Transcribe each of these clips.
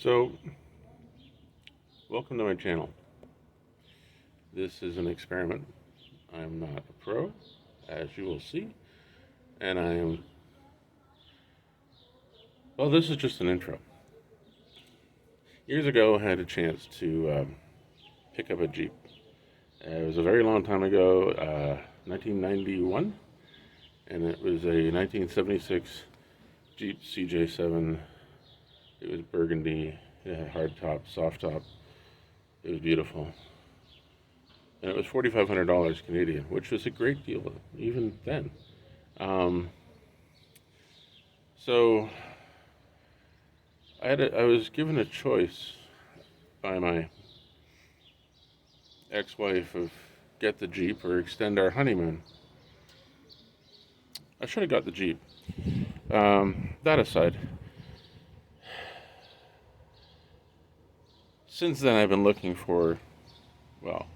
So, welcome to my channel. This is an experiment. I'm not a pro, as you will see, and this is just an intro. Years ago, I had a chance to pick up a Jeep. It was a very long time ago, 1991, and it was a 1976 Jeep CJ7. It was burgundy. It had hard top, soft top. It was beautiful. And it was $4,500 Canadian, which was a great deal even then. So I was given a choice by my ex-wife of get the Jeep or extend our honeymoon. I should have got the Jeep. That aside, since then I've been looking for,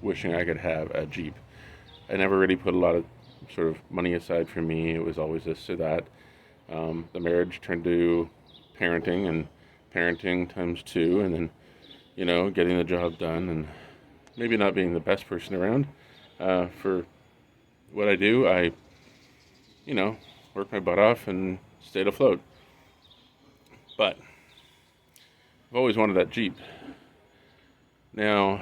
wishing I could have a Jeep. I never really put a lot of sort of money aside for me. It was always this or that. The marriage turned to parenting, and parenting times two, and then, getting the job done, and maybe not being the best person around for what I do. I, work my butt off and stayed afloat. But I've always wanted that Jeep. Now,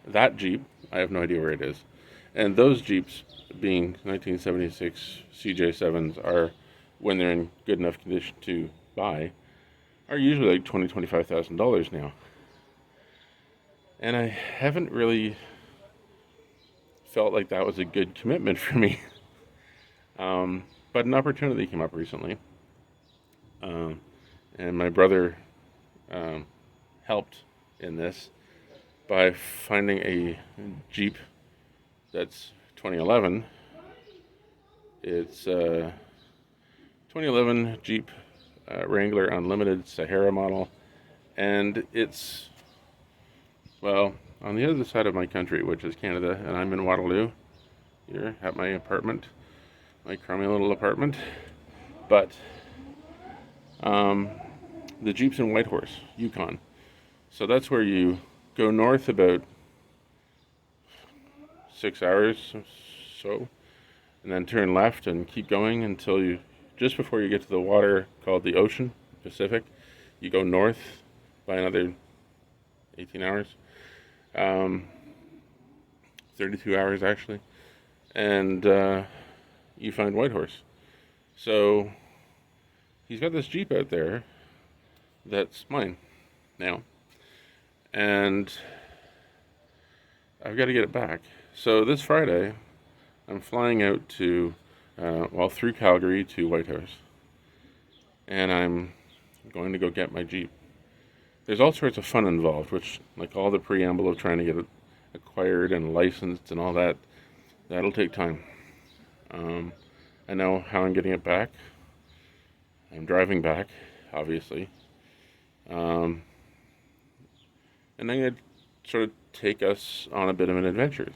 that Jeep, I have no idea where it is. And those Jeeps, being 1976 CJ7s, are, when they're in good enough condition to buy, are usually like $20,000 to $25,000 now. And I haven't really felt like that was a good commitment for me. But an opportunity came up recently. And my brother helped in this by finding a Jeep that's 2011. It's 2011 Jeep Wrangler Unlimited Sahara model, and it's, on the other side of my country, which is Canada, and I'm in Waterloo here at my apartment, my crummy little apartment. But the Jeep's in Whitehorse, Yukon. So that's where you go north about 6 hours or so, and then turn left and keep going until just before you get to the water called the Ocean Pacific, you go north by another 18 hours, 32 hours actually, and you find Whitehorse. So he's got this Jeep out there that's mine now, and I've got to get it back. So this Friday, I'm flying out to, through Calgary to Whitehorse, and I'm going to go get my Jeep. There's all sorts of fun involved, which, like all the preamble of trying to get it acquired and licensed and all that, that'll take time. I know how I'm getting it back. I'm driving back, obviously. And I'm going to sort of take us on a bit of an adventure.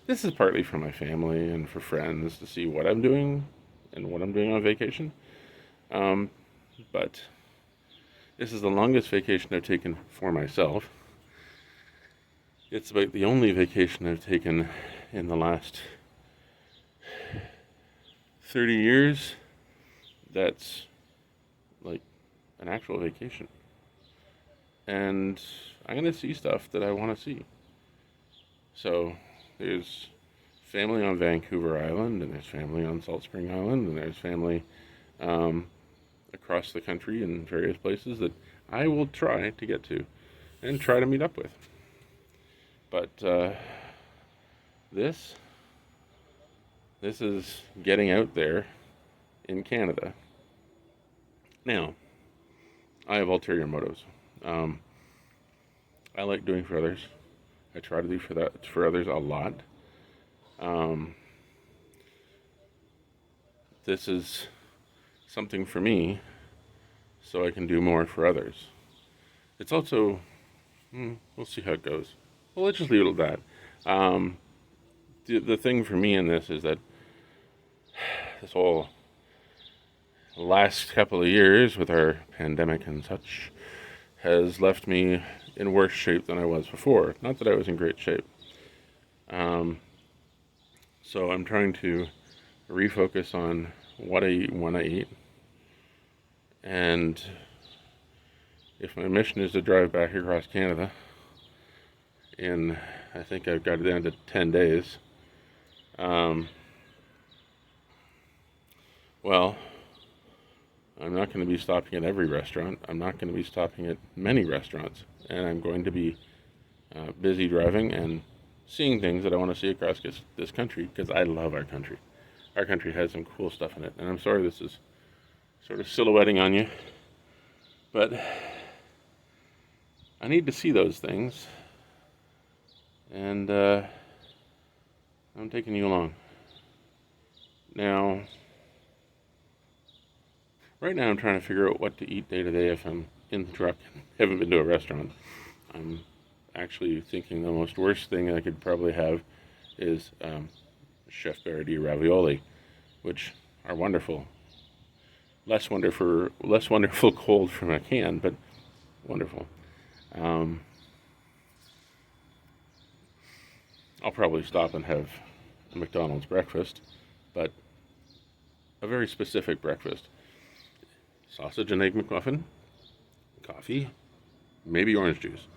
This is partly for my family and for friends to see what I'm doing and what I'm doing on vacation. But this is the longest vacation I've taken for myself. It's about the only vacation I've taken in the last 30 years that's like an actual vacation. And I'm going to see stuff that I want to see. So there's family on Vancouver Island, and there's family on Salt Spring Island, and there's family across the country in various places that I will try to get to and try to meet up with. But this is getting out there in Canada. Now, I have ulterior motives. I like doing for others. I try to do for others a lot. This is something for me, so I can do more for others. It's also, we'll see how it goes. Well, let's just leave it at that. The thing for me in this is that this whole last couple of years with our pandemic and such has left me in worse shape than I was before. Not that I was in great shape. So I'm trying to refocus on what I eat and when I eat. And if my mission is to drive back across Canada in, I think I've got it down to 10 days, well, I'm not going to be stopping at every restaurant. I'm not going to be stopping at many restaurants. And I'm going to be busy driving and seeing things that I want to see across this country, because I love our country. Our country has some cool stuff in it. And I'm sorry this is sort of silhouetting on you, but I need to see those things. And I'm taking you along. Now, right now I'm trying to figure out what to eat day to day if I'm in the truck and haven't been to a restaurant. I'm actually thinking the most worst thing I could probably have is Chef Boyardee ravioli, which are wonderful. Less wonderful cold from a can, but wonderful. I'll probably stop and have a McDonald's breakfast, but a very specific breakfast. Sausage and egg McMuffin, coffee, maybe orange juice.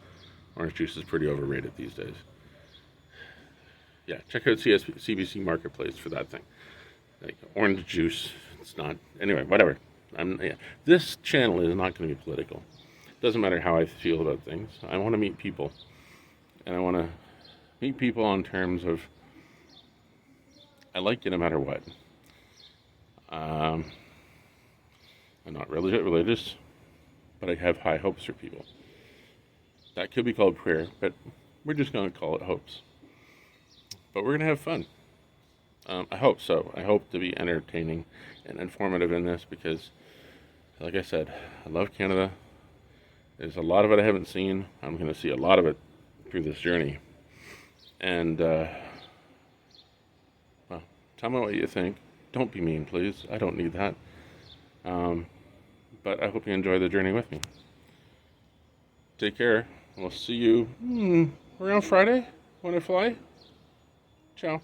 Orange juice is pretty overrated these days. Yeah, check out CBC Marketplace for that thing. Like orange juice, it's not. Anyway, whatever. This channel is not going to be political. Doesn't matter how I feel about things. I want to meet people, and I want to meet people on terms of I like you no matter what. I'm not religious, but I have high hopes for people. That could be called prayer, but we're just going to call it hopes. But we're going to have fun. I hope so. I hope to be entertaining and informative in this because, like I said, I love Canada. There's a lot of it I haven't seen. I'm going to see a lot of it through this journey. And, well, tell me what you think. Don't be mean, please. I don't need that. But I hope you enjoy the journey with me. Take care. We'll see you around Friday when I fly. Ciao.